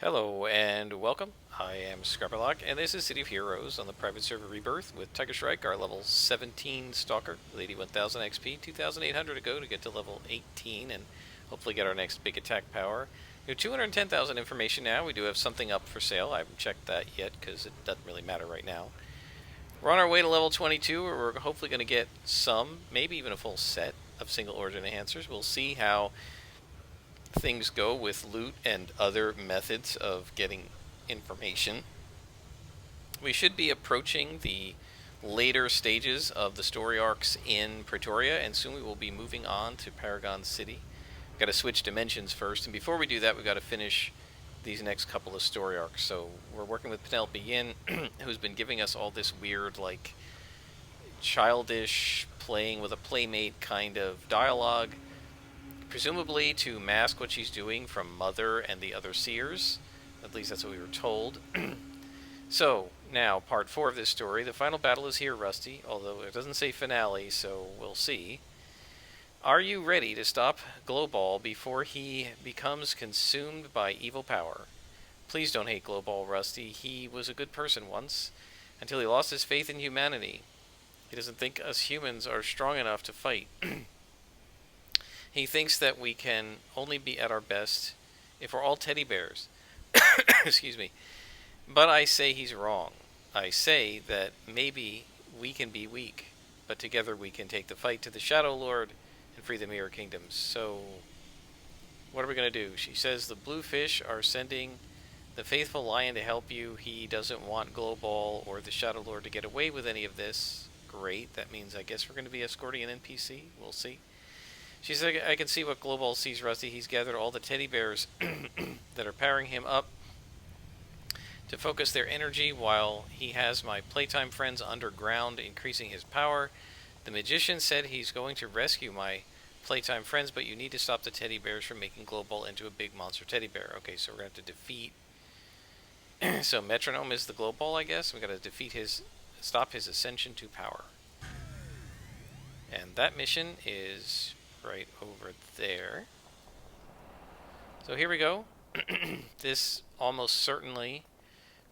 Hello and welcome. I am Scrapperlock, and this is City of Heroes on the private server Rebirth with Shrike, our level 17 Stalker, with 81,000 XP, 2,800 to go to get to level 18 and hopefully get our next big attack power. We have 210,000 information now. We do have something up for sale. I haven't checked that yet because it doesn't really matter right now. We're on our way to level 22, where we're hopefully going to get some, maybe even a full set of single origin enhancers. We'll see how things go with loot and other methods of getting information. We should be approaching the later stages of the story arcs in Pretoria, and soon we will be moving on to Paragon City. We've got to switch dimensions first, and before we do that, we've got to finish these next couple of story arcs. So we're working with Penelope Yin, who's been giving us all this weird, like, childish, playing with a playmate kind of dialogue, presumably to mask what she's doing from Mother and the other seers. At least that's what we were told. So, now, part 4 of this story. The final battle is here, Rusty, although it doesn't say finale, so we'll see. Are you ready to stop Glowball before he becomes consumed by evil power? Please don't hate Glowball, Rusty. He was a good person once, until he lost his faith in humanity. He doesn't think us humans are strong enough to fight. He thinks that we can only be at our best if we're all teddy bears. Excuse me. But I say he's wrong. I say that maybe we can be weak, but together we can take the fight to the Shadow Lord and free the Mirror Kingdoms. So, what are we going to do? She says the blue fish are sending the faithful lion to help you. He doesn't want Glowball or the Shadow Lord to get away with any of this. Great. That means I guess we're going to be escorting an NPC. We'll see. She said, I can see what Glowball sees, Rusty. He's gathered all the teddy bears that are powering him up to focus their energy while he has my playtime friends underground, increasing his power. The magician said he's going to rescue my playtime friends, but you need to stop the teddy bears from making Glowball into a big monster teddy bear. Okay, so we're going to have to defeat... So Metronome is the Glowball, I guess. We've got to defeat stop his ascension to power. And that mission is right over there. So here we go. This almost certainly,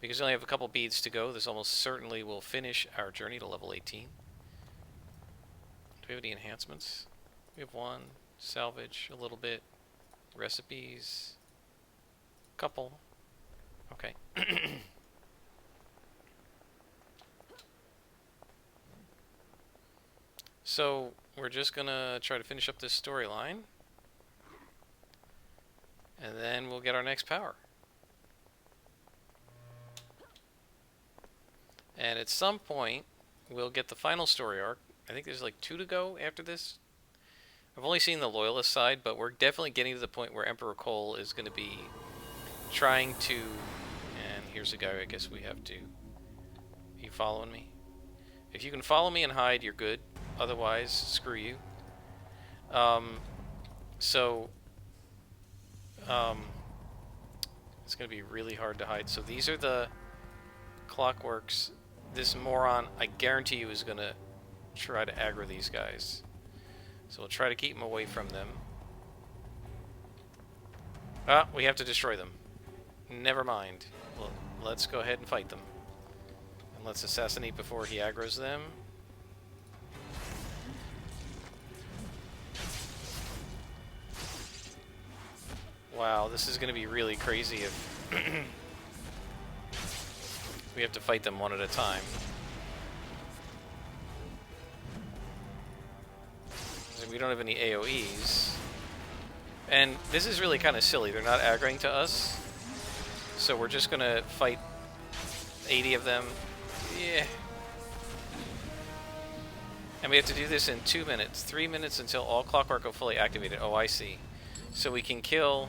because we only have a couple beads to go, this almost certainly will finish our journey to level 18. Do we have any enhancements? We have one. Salvage, a little bit. Recipes. Couple. Okay. So, we're just gonna try to finish up this storyline. And then we'll get our next power. And at some point, we'll get the final story arc. I think there's like 2 to go after this. I've only seen the Loyalist side, but we're definitely getting to the point where Emperor Cole is going to be trying to... And here's a guy I guess we have to... Are you following me? If you can follow me and hide, you're good. Otherwise, screw you. It's going to be really hard to hide. So these are the clockworks. This moron, I guarantee you, is going to try to aggro these guys. So we'll try to keep them away from them. Ah, we have to destroy them. Never mind. Well, let's go ahead and fight them. And let's assassinate before he aggroes them. Wow, this is going to be really crazy if we have to fight them one at a time. We don't have any AoEs. And this is really kind of silly. They're not aggroing to us. So we're just going to fight 80 of them. Yeah. And we have to do this in 2 minutes. 3 minutes until all clockwork are fully activated. Oh, I see. So we can kill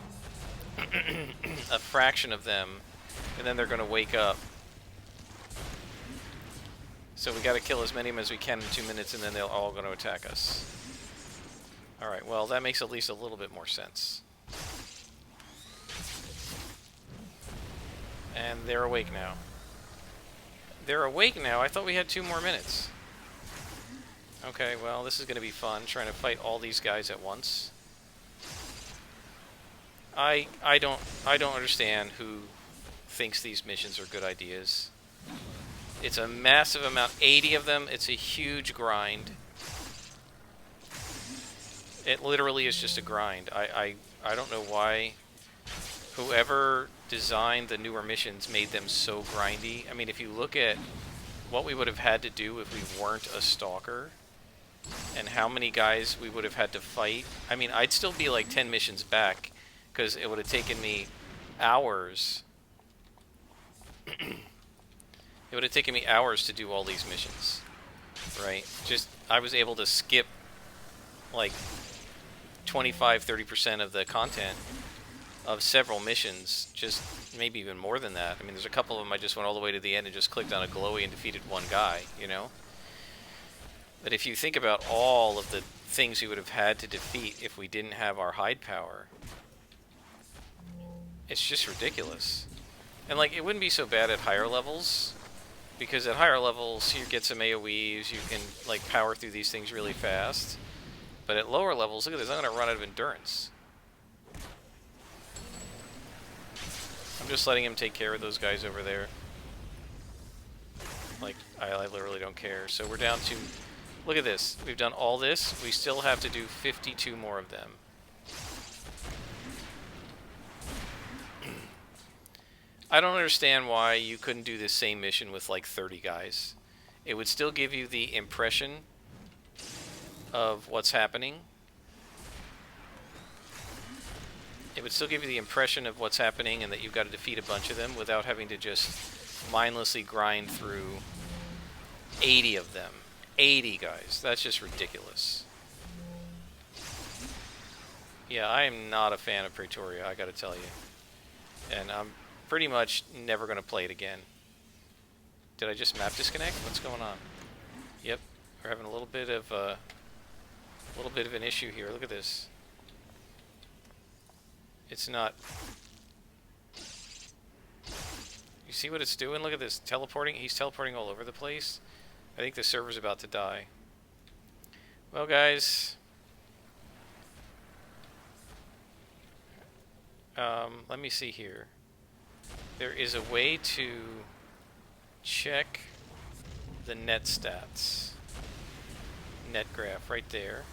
a fraction of them, and then they're going to wake up. So we got to kill as many of them as we can in 2 minutes, and then they're all going to attack us. Alright, well, that makes at least a little bit more sense. And they're awake now. They're awake now? I thought we had 2 more minutes. Okay, well, this is going to be fun, trying to fight all these guys at once. I don't understand who thinks these missions are good ideas. It's a massive amount, 80 of them. It's a huge grind. It literally is just a grind. I don't know why whoever designed the newer missions made them so grindy. I mean, if you look at what we would have had to do if we weren't a Stalker, and how many guys we would have had to fight, I mean, I'd still be like 10 missions back, because it would have taken me hours. It would have taken me hours to do all these missions, right? Just, I was able to skip like 25-30% of the content of several missions, just maybe even more than that. I mean, there's a couple of them I just went all the way to the end and just clicked on a glowy and defeated one guy, you know? But if you think about all of the things we would have had to defeat if we didn't have our hide power, it's just ridiculous. And like, it wouldn't be so bad at higher levels, because at higher levels you get some AoEs, you can like power through these things really fast. But at lower levels, look at this, I'm going to run out of endurance. I'm just letting him take care of those guys over there. Like, I literally don't care. So we're down to, look at this, we've done all this, we still have to do 52 more of them. I don't understand why you couldn't do this same mission with like 30 guys. It would still give you the impression of what's happening. It would still give you the impression of what's happening and that you've got to defeat a bunch of them without having to just mindlessly grind through 80 of them. 80 guys. That's just ridiculous. Yeah, I am not a fan of Pretoria, I gotta tell you. And I'm pretty much never going to play it again. Did I just map disconnect? What's going on? Yep, we're having a little bit of an issue here. Look at this. It's not. You see what it's doing? Look at this. Teleporting. He's teleporting all over the place. I think the server's about to die. Well, guys. Let me see here. There is a way to check the net stats. Net graph right there.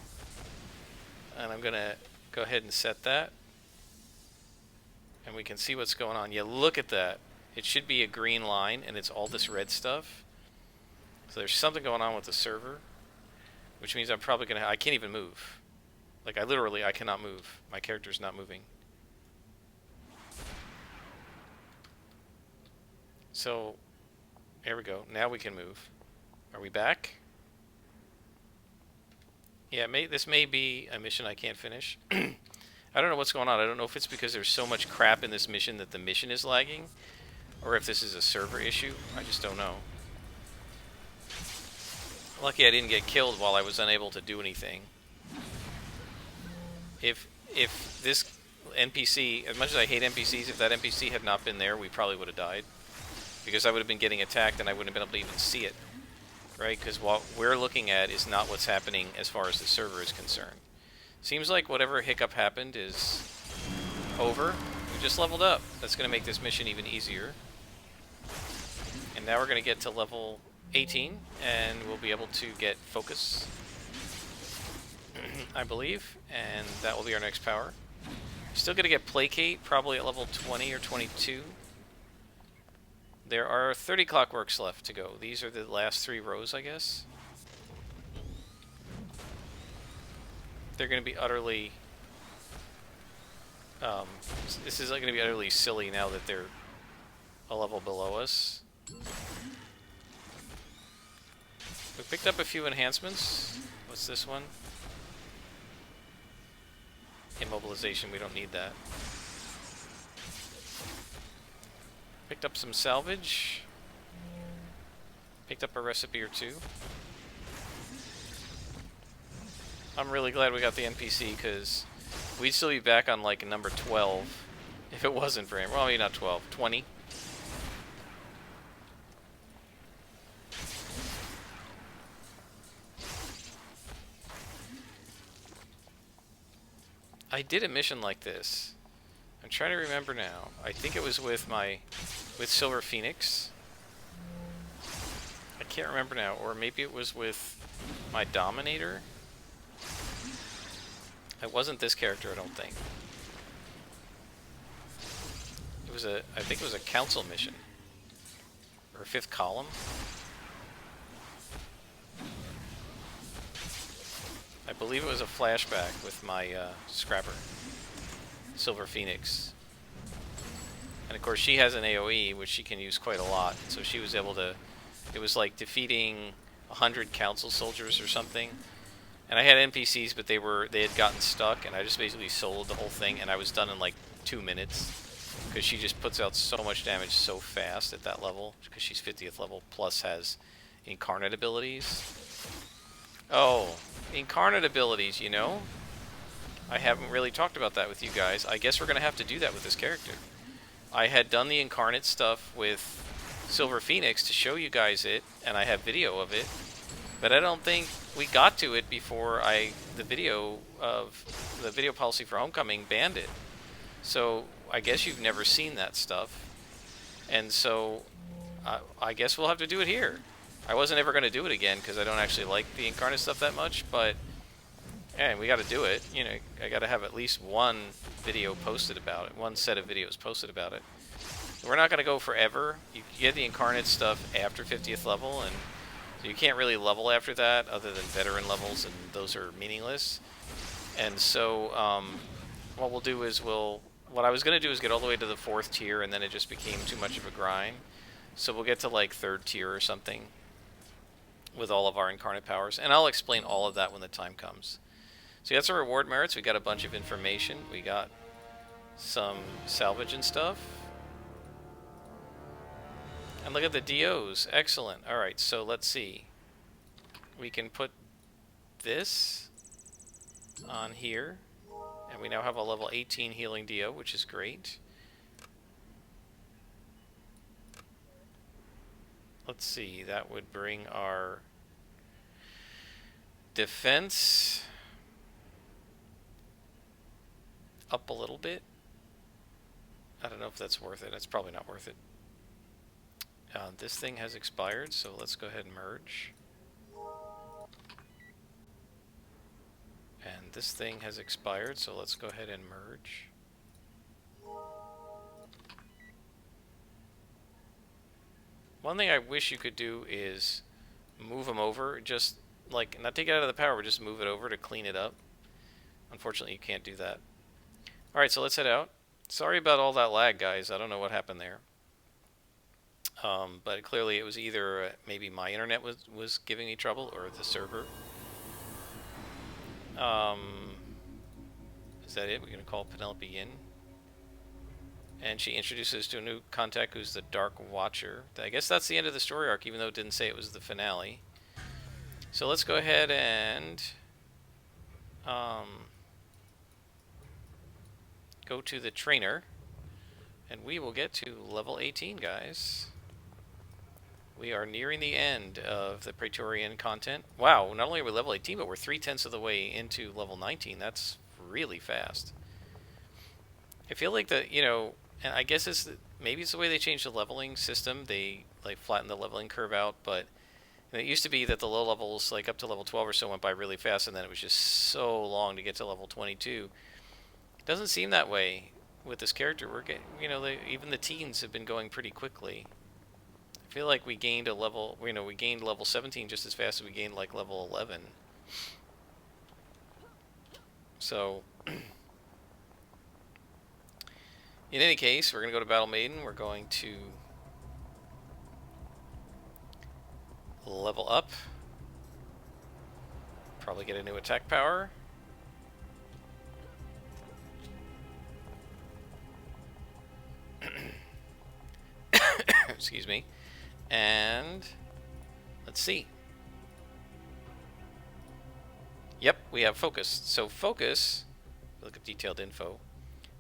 And I'm going to go ahead and set that. And we can see what's going on. Yeah, look at that. It should be a green line, and it's all this red stuff. So there's something going on with the server, which means I'm probably going to... I can't even move. Like, I cannot move. My character's not moving. So, there we go. Now we can move. Are we back? Yeah, this may be a mission I can't finish. I don't know what's going on. I don't know if it's because there's so much crap in this mission that the mission is lagging, or if this is a server issue. I just don't know. Lucky I didn't get killed while I was unable to do anything. If this NPC, as much as I hate NPCs, if that NPC had not been there, we probably would have died. Because I would have been getting attacked and I wouldn't have been able to even see it. Right? Because what we're looking at is not what's happening as far as the server is concerned. Seems like whatever hiccup happened is over. We just leveled up. That's going to make this mission even easier. And now we're going to get to level 18, and we'll be able to get focus, I believe, and that will be our next power. Still going to get placate, probably at level 20 or 22. There are 30 clockworks left to go. These are the last 3 rows, I guess. They're going to be utterly... this is going to be utterly silly now that they're a level below us. We picked up a few enhancements. What's this one? Immobilization, we don't need that. Picked up some salvage. Picked up a recipe or 2. I'm really glad we got the NPC, because we'd still be back on like number 12 if it wasn't for him. Well, maybe not 12, 20. I did a mission like this. I'm trying to remember now. I think it was with Silver Phoenix. I can't remember now, or maybe it was with my Dominator. It wasn't this character, I don't think. It was I think it was a council mission. Or fifth column. I believe it was a flashback with my Scrapper, Silver Phoenix. And of course she has an AoE, which she can use quite a lot. So she was able to, it was like defeating 100 council soldiers or something. And I had NPCs, but they had gotten stuck, and I just basically soloed the whole thing, and I was done in like 2 minutes. Because she just puts out so much damage so fast at that level, because she's 50th level, plus has incarnate abilities. Oh, incarnate abilities, you know? I haven't really talked about that with you guys. I guess we're going to have to do that with this character. I had done the incarnate stuff with Silver Phoenix to show you guys it, and I have video of it, but I don't think we got to it before the video policy for Homecoming banned it. So I guess you've never seen that stuff, and so I guess we'll have to do it here. I wasn't ever going to do it again because I don't actually like the incarnate stuff that much, but yeah, we got to do it. You know, I got to have at least one video posted about it, one set of videos posted about it. We're not going to go forever. You get the incarnate stuff after 50th level, and so you can't really level after that other than veteran levels, and those are meaningless. And so what we'll do is what I was going to do is get all the way to the 4th tier, and then it just became too much of a grind. So we'll get to like 3rd tier or something with all of our incarnate powers, and I'll explain all of that when the time comes. So that's our reward merits. We got a bunch of information. We got some salvage and stuff. And look at the DOs. Excellent. Alright, so let's see. We can put this on here. And we now have a level 18 healing DO, which is great. Let's see. That would bring our defense up a little bit. I don't know if that's worth it. It's probably not worth it. This thing has expired, so let's go ahead and merge. And this thing has expired, so let's go ahead and merge. One thing I wish you could do is move them over, just like, not take it out of the power, but just move it over to clean it up. Unfortunately, you can't do that. Alright, so let's head out. Sorry about all that lag, guys. I don't know what happened there. But clearly it was either maybe my internet was giving me trouble, or the server. Is that it? We're going to call Penelope in. And she introduces us to a new contact who's the Dark Watcher. I guess that's the end of the story arc, even though it didn't say it was the finale. So let's go ahead and go to the trainer. And we will get to level 18, guys. We are nearing the end of the Praetorian content. Wow, not only are we level 18, but we're 3/10 of the way into level 19. That's really fast. I feel like you know, and I guess maybe it's the way they changed the leveling system. They like flattened the leveling curve out, but it used to be that the low levels, like up to level 12 or so, went by really fast, and then it was just so long to get to level 22. It doesn't seem that way with this character. We're getting, you know, even the teens have been going pretty quickly. I feel like we gained a level, you know, we gained level 17 just as fast as we gained like level 11. So, in any case, we're going to go to Battle Maiden. We're going to level up. Probably get a new attack power. Excuse me. And let's see. Yep, we have focus. So focus, look at detailed info.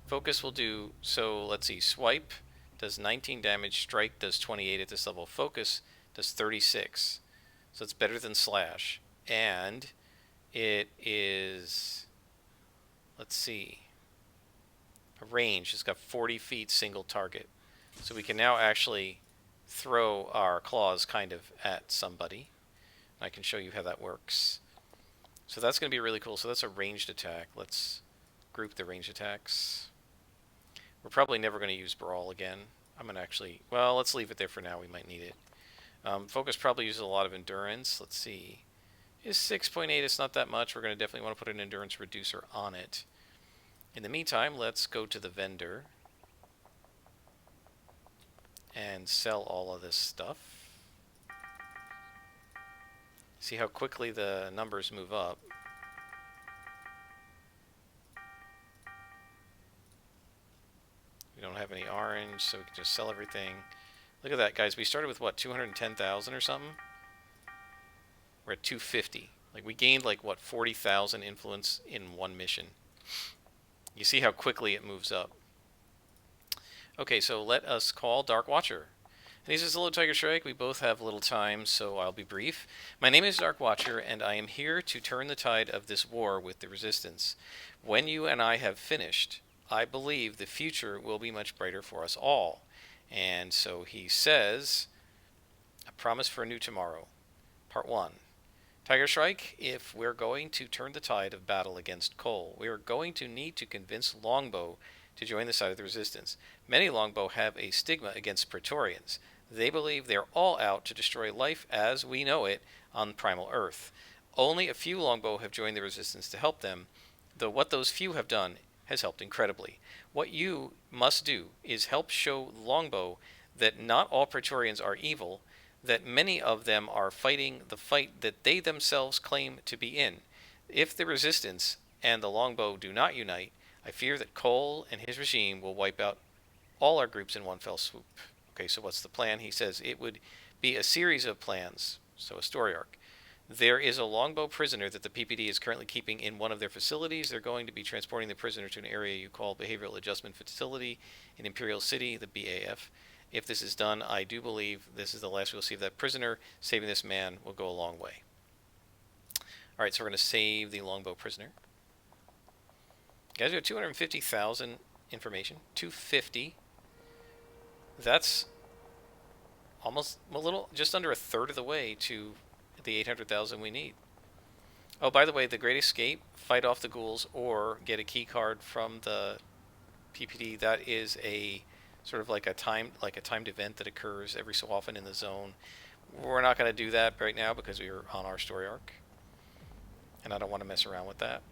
Focus will do, so let's see, swipe does 19 damage, strike does 28 at this level, focus does 36. So it's better than slash. And it is, let's see. a range. It's got 40 feet single target. So we can now actually throw our claws kind of at somebody. I can show you how that works. So that's going to be really cool. So that's a ranged attack. Let's group the ranged attacks. We're probably never going to use Brawl again. I'm going to actually... Well, let's leave it there for now. We might need it. Focus probably uses a lot of endurance. Let's see. Is 6.8. It's not that much. We're going to definitely want to put an endurance reducer on it. In the meantime, let's go to the vendor and sell all of this stuff. See how quickly the numbers move up. We don't have any orange, so we can just sell everything. Look at that, guys. We started with, what, 210,000 or something? We're at 250. Like, we gained, like, what, 40,000 influence in one mission. You see how quickly it moves up. Okay, so let us call Dark Watcher. And he says, hello, Tiger Shrike. We both have little time, so I'll be brief. My name is Dark Watcher, and I am here to turn the tide of this war with the Resistance. When you and I have finished, I believe the future will be much brighter for us all. And so he says, a promise for a new tomorrow. Part 1. Tiger Shrike, if we're going to turn the tide of battle against Cole, we are going to need to convince Longbow to join the side of the Resistance. Many Longbow have a stigma against Praetorians. They believe they're all out to destroy life as we know it on Primal Earth. Only a few Longbow have joined the Resistance to help them, though what those few have done has helped incredibly. What you must do is help show Longbow that not all Praetorians are evil, that many of them are fighting the fight that they themselves claim to be in. If the Resistance and the Longbow do not unite, I fear that Cole and his regime will wipe out all our groups in one fell swoop. Okay, so what's the plan? He says it would be a series of plans, so a story arc. There is a Longbow prisoner that the PPD is currently keeping in one of their facilities. They're going to be transporting the prisoner to an area you call Behavioral Adjustment Facility in Imperial City, the BAF. If this is done, I do believe this is the last we'll see of that prisoner. Saving this man will go a long way. Alright, so we're going to save the Longbow prisoner. Guys, we have 250,000 information. 250. That's almost a little, just under a third of the way to the 800,000 we need. Oh, by the way, the Great Escape, fight off the ghouls, or get a key card from the PPD. That is a sort of like a timed event that occurs every so often in the zone. We're not going to do that right now because we are on our story arc, and I don't want to mess around with that.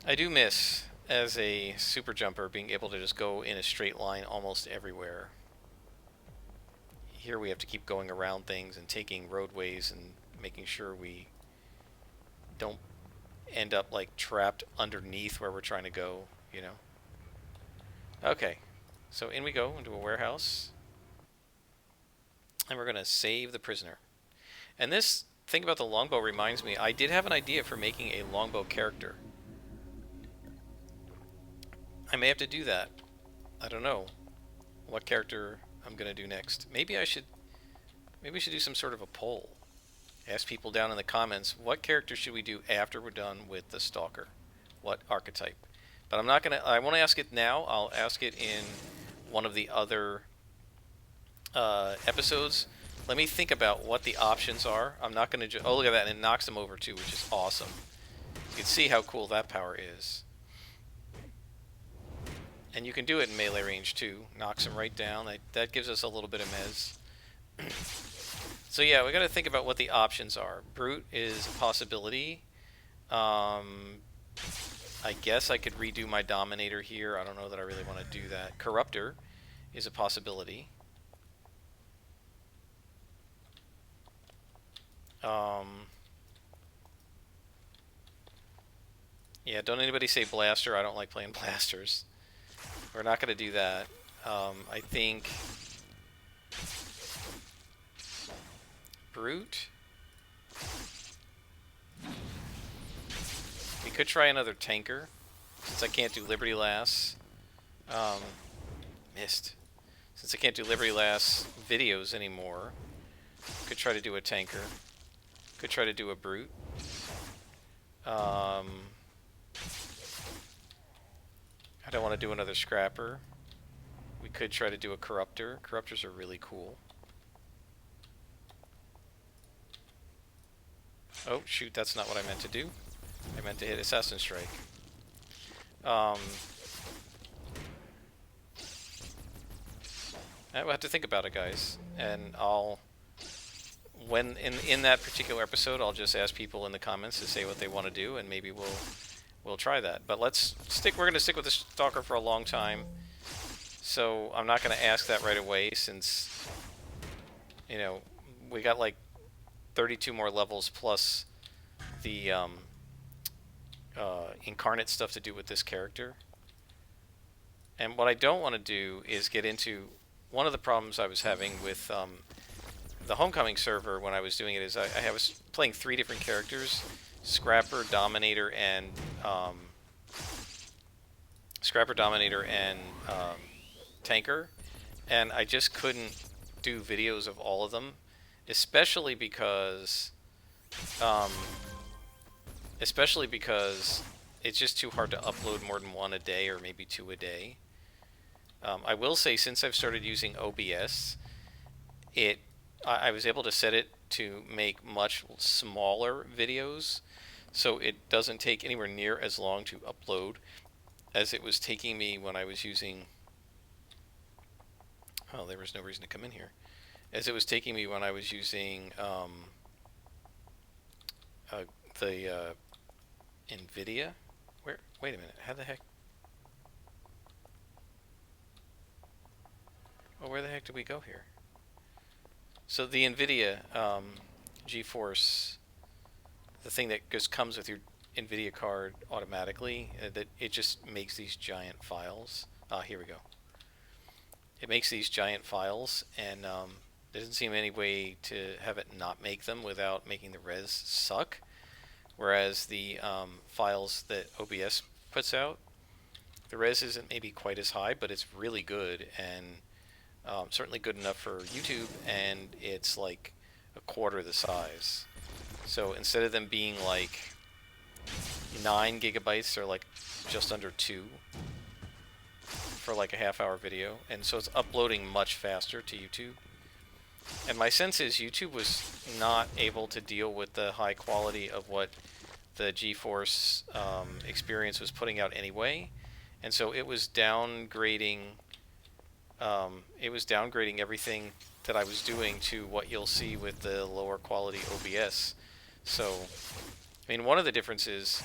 I do miss, as a super jumper, being able to just go in a straight line almost everywhere. Here we have to keep going around things and taking roadways and making sure we don't end up like trapped underneath where we're trying to go, you know. Okay, so in we go into a warehouse, and we're going to save the prisoner. And this thing about the Longbow reminds me, I did have an idea for making a Longbow character. I may have to do that. I don't know what character I'm going to do next. Maybe we should do some sort of a poll. Ask people down in the comments, what character should we do after we're done with the Stalker? What archetype? But I'm not going to, I won't ask it now. I'll ask it in one of the other episodes. Let me think about what the options are. I'm not going to, oh, look at that, and it knocks them over too, which is awesome. You can see how cool that power is. And you can do it in melee range too. Knocks them right down. That gives us a little bit of mez. So yeah, we got to think about what the options are. Brute is a possibility. I guess I could redo my Dominator here. I don't know that I really want to do that. Corruptor is a possibility. Yeah, don't anybody say Blaster. I don't like playing Blasters. We're not going to do that. I think Brute. We could try another Tanker, since I can't do Liberty Lass. Missed. Since I can't do Liberty Lass videos anymore, Could try to do a tanker. Could try to do a brute. I don't want to do another scrapper. We could try to do a corruptor. Corruptors are really cool. Oh, shoot, that's not what I meant to do. I meant to hit Assassin Strike. I will have to think about it, guys. And I'll... When in that particular episode, I'll just ask people in the comments to say what they want to do, and maybe we'll try that. But let's stick. We're going to stick with the Stalker for a long time. So I'm not going to ask that right away, since, you know, we got like 32 more levels plus the incarnate stuff to do with this character. And what I don't want to do is get into one of the problems I was having with the Homecoming server when I was doing it. Is I was playing 3 different characters: Scrapper, Dominator, and Tanker, and I just couldn't do videos of all of them, especially because it's just too hard to upload more than 1 a day, or maybe 2 a day. I will say, since I've started using OBS, I was able to set it to make much smaller videos, so it doesn't take anywhere near as long to upload as it was taking me when I was using... Oh, there was no reason to come in here. As it was taking me when I was using the NVIDIA. Wait a minute. How the heck? Well, where the heck did we go here? So the NVIDIA GeForce, the thing that just comes with your NVIDIA card automatically, that it just makes these giant files. Here we go. It makes these giant files, and there doesn't seem any way to have it not make them without making the res suck. Whereas the files that OBS puts out, the res isn't maybe quite as high, but it's really good, and certainly good enough for YouTube, and it's like 1/4 the size. So instead of them being like 9 gigabytes, they're like just under 2 for like a half-hour video, and so it's uploading much faster to YouTube. And my sense is YouTube was not able to deal with the high quality of what the GeForce experience was putting out anyway, and so it was downgrading. It was downgrading everything that I was doing to what you'll see with the lower quality OBS. So, I mean, one of the differences,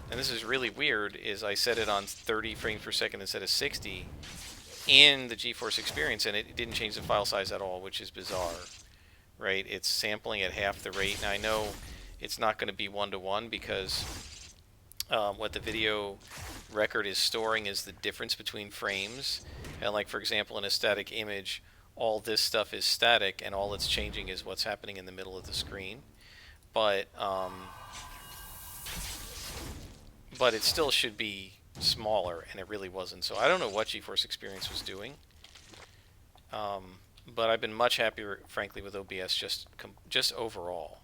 and this is really weird, is I set it on 30 frames per second instead of 60 in the GeForce experience, and it didn't change the file size at all, which is bizarre, right? It's sampling at half the rate. Now, I know it's not going to be 1-to-1 because what the video record is storing is the difference between frames. And like, for example, in a static image, all this stuff is static, and all it's changing is what's happening in the middle of the screen. But it still should be smaller, and it really wasn't. So I don't know what GeForce Experience was doing. But I've been much happier, frankly, with OBS just overall.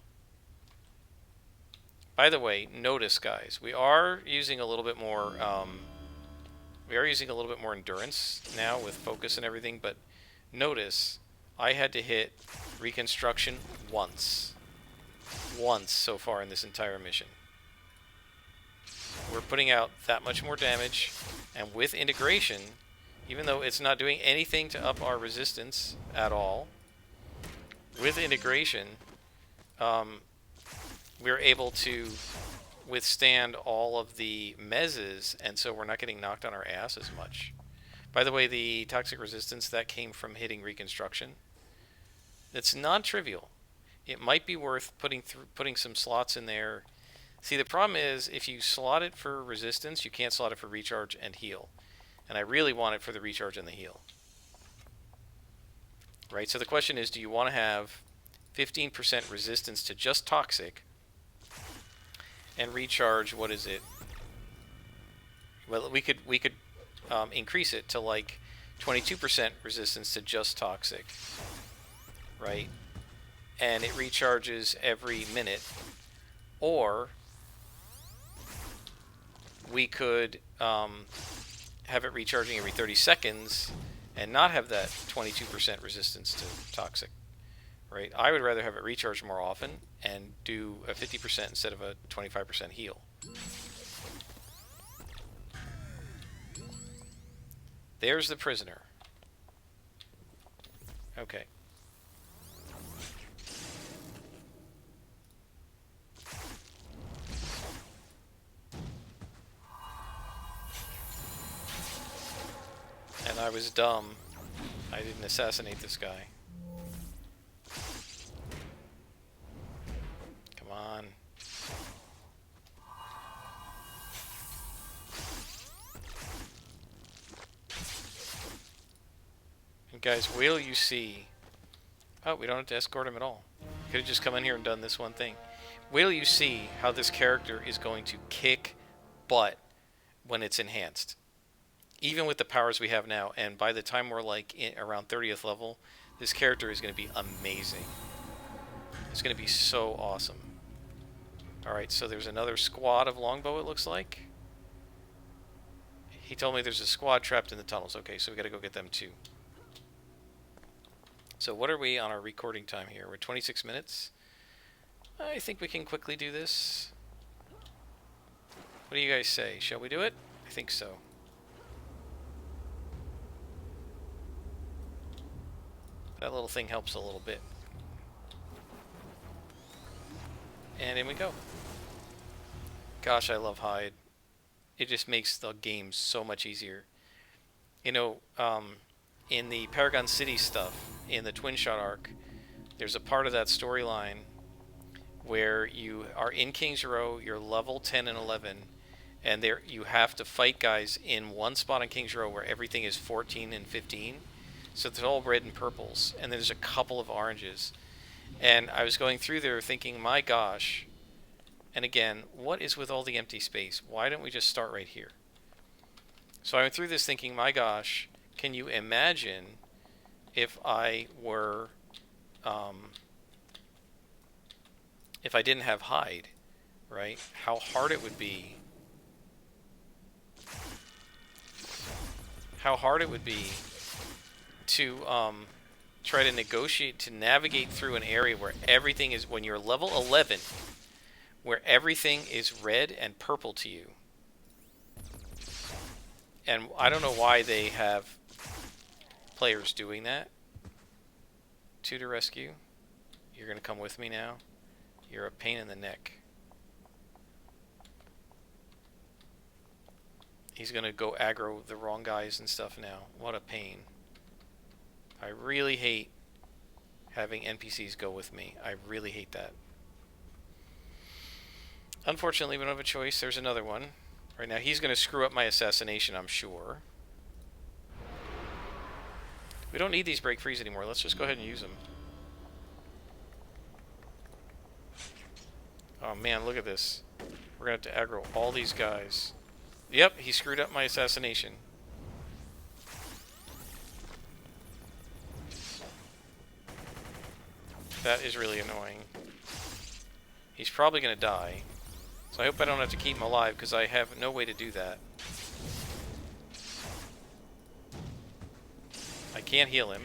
By the way, notice, guys, we are using a little bit more. We are using a little bit more endurance now with focus and everything. But notice, I had to hit reconstruction once so far in this entire mission. We're putting out that much more damage, and with integration, even though it's not doing anything to up our resistance at all, with integration, we're able to withstand all of the mezzes, and so we're not getting knocked on our ass as much. By the way, the toxic resistance, that came from hitting reconstruction. It's non-trivial. It might be worth putting some slots in there. See, the problem is, if you slot it for resistance, you can't slot it for recharge and heal. And I really want it for the recharge and the heal. Right, so the question is, do you want to have 15% resistance to just toxic and recharge, what is it? Well, we could increase it to like 22% resistance to just toxic, right? and it recharges every minute, or we could have it recharging every 30 seconds and not have that 22% resistance to toxic, right? I would rather have it recharge more often and do a 50% instead of a 25% heal. There's the prisoner. Okay. And I was dumb. I didn't assassinate this guy. Come on. And guys, wait till you see... Oh, we don't have to escort him at all. Could have just come in here and done this one thing. Wait till you see how this character is going to kick butt when it's enhanced. Even with the powers we have now, and by the time we're like around 30th level, this character is going to be amazing. It's going to be so awesome. Alright, so there's another squad of longbow, it looks like. He told me there's a squad trapped in the tunnels. Okay, so we got to go get them too. So what are we on our recording time here? We're 26 minutes. I think we can quickly do this. What do you guys say? Shall we do it? I think so. That little thing helps a little bit. And in we go. Gosh, I love Hyde. It just makes the game so much easier. You know, in the Paragon City stuff, in the Twin Shot arc, there's a part of that storyline where you are in King's Row, you're level 10 and 11, and there you have to fight guys in one spot on King's Row where everything is 14 and 15. So it's all red and purples, and there's a couple of oranges. And I was going through there thinking, my gosh, and again, what is with all the empty space? Why don't we just start right here? So I went through this thinking, my gosh, can you imagine if I were, if I didn't have Hyde, right? How hard it would be. How hard it would be to try to negotiate, to navigate through an area where everything is, when you're level 11, where everything is red and purple to you. And I don't know why they have players doing that. To the rescue. You're going to come with me now. You're a pain in the neck. He's going to go aggro the wrong guys and stuff now. What a pain. I really hate having NPCs go with me. I really hate that. Unfortunately, we don't have a choice. There's another one. Right now, he's going to screw up my assassination, I'm sure. We don't need these break frees anymore. Let's just go ahead and use them. Oh man, look at this. We're going to have to aggro all these guys. Yep, he screwed up my assassination. That is really annoying. He's probably going to die. So I hope I don't have to keep him alive, because I have no way to do that. I can't heal him.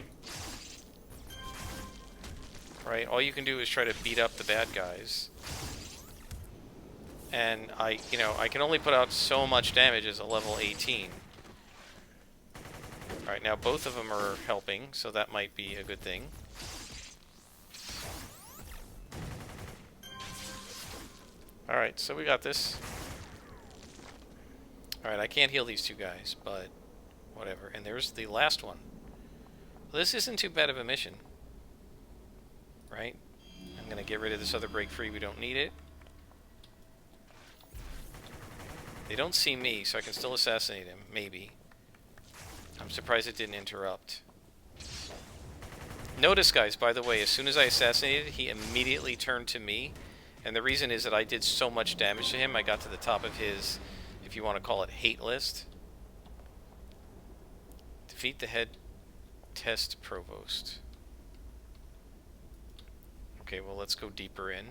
Right, all you can do is try to beat up the bad guys. And I can only put out so much damage as a level 18. Alright, now both of them are helping, so that might be a good thing. Alright, so we got this. Alright, I can't heal these two guys, but whatever. And there's the last one. Well, this isn't too bad of a mission. Right? I'm going to get rid of this other break free. We don't need it. They don't see me, so I can still assassinate him. Maybe. I'm surprised it didn't interrupt. Notice, guys, by the way, as soon as I assassinated, he immediately turned to me. And the reason is that I did so much damage to him, I got to the top of his, if you want to call it, hate list. Defeat the head test provost. Okay, well, let's go deeper in.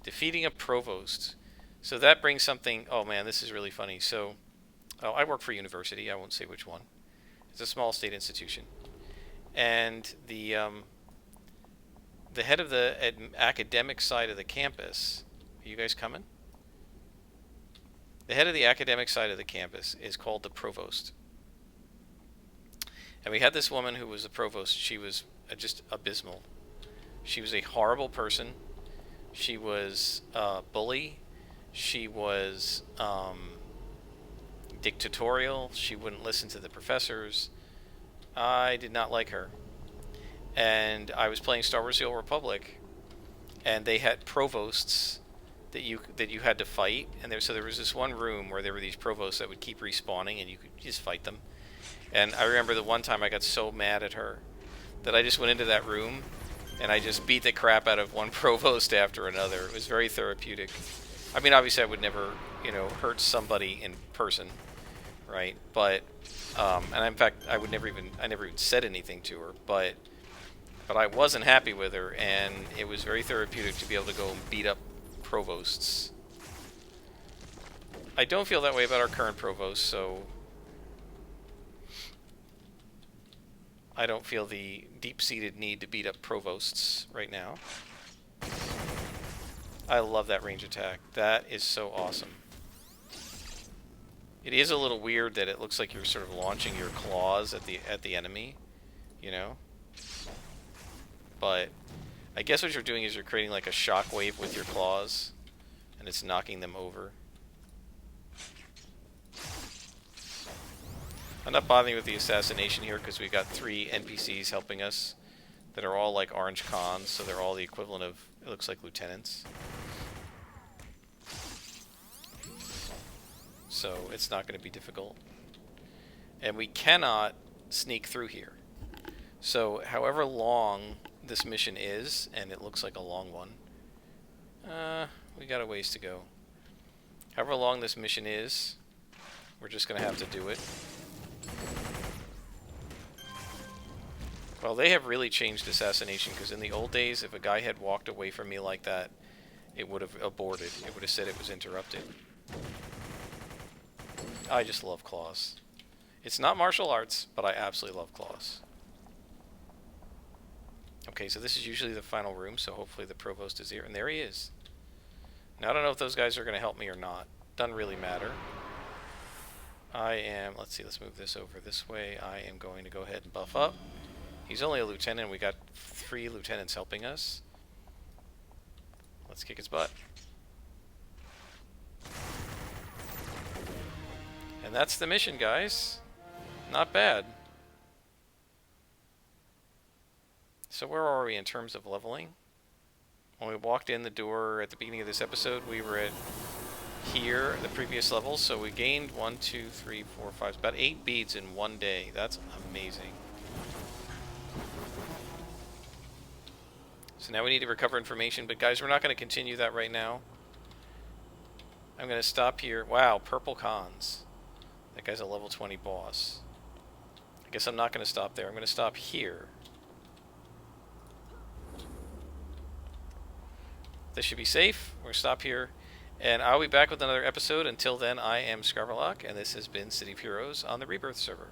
Defeating a provost. So that brings something... Oh, man, this is really funny. So, I work for a university. I won't say which one. It's a small state institution. And the head of the academic side of the campus... Are you guys coming? The head of the academic side of the campus is called the provost. And we had this woman who was the provost. She was just abysmal. She was a horrible person. She was a bully. She was dictatorial. She wouldn't listen to the professors. I did not like her. And I was playing Star Wars: The Old Republic, and they had provosts that you had to fight. And so there was this one room where there were these provosts that would keep respawning, and you could just fight them. And I remember the one time I got so mad at her that I just went into that room and I just beat the crap out of one provost after another. It was very therapeutic. I mean, obviously I would never, hurt somebody in person, right? But, and in fact, I never even said anything to her, but I wasn't happy with her, and it was very therapeutic to be able to go and beat up provosts. I don't feel that way about our current provost, so I don't feel the deep-seated need to beat up provosts right now. I love that range attack. That is so awesome. It is a little weird that it looks like you're sort of launching your claws at the enemy, But I guess what you're doing is you're creating like a shockwave with your claws, and it's knocking them over. I'm not bothering with the assassination here because we've got 3 NPCs helping us that are all like orange cons, so they're all the equivalent of, it looks like, lieutenants. So it's not going to be difficult. And we cannot sneak through here. So however long this mission is, and it looks like a long one, we got a ways to go. However long this mission is, we're just going to have to do it. Well, they have really changed assassination, because in the old days, if a guy had walked away from me like that, it would have aborted. It would have said it was interrupted. I just love claws. It's not martial arts, but I absolutely love claws. Okay, so this is usually the final room, so hopefully the provost is here. And there he is. Now, I don't know if those guys are going to help me or not. Doesn't really matter. Let's see, let's move this over this way. I am going to go ahead and buff up. He's only a lieutenant. We got 3 lieutenants helping us. Let's kick his butt. And that's the mission, guys. Not bad. So where are we in terms of leveling? When we walked in the door at the beginning of this episode, we were at here, the previous level, so we gained 1, 2, 3, 4, 5, about 8 beads in one day. That's amazing. So now we need to recover information, but guys, we're not going to continue that right now. I'm going to stop here. Wow, purple cons. That guy's a level 20 boss. I guess I'm not going to stop there. I'm going to stop here. This should be safe. We're going to stop here. And I'll be back with another episode. Until then, I am Scarverlock, and this has been City of Heroes on the Rebirth server.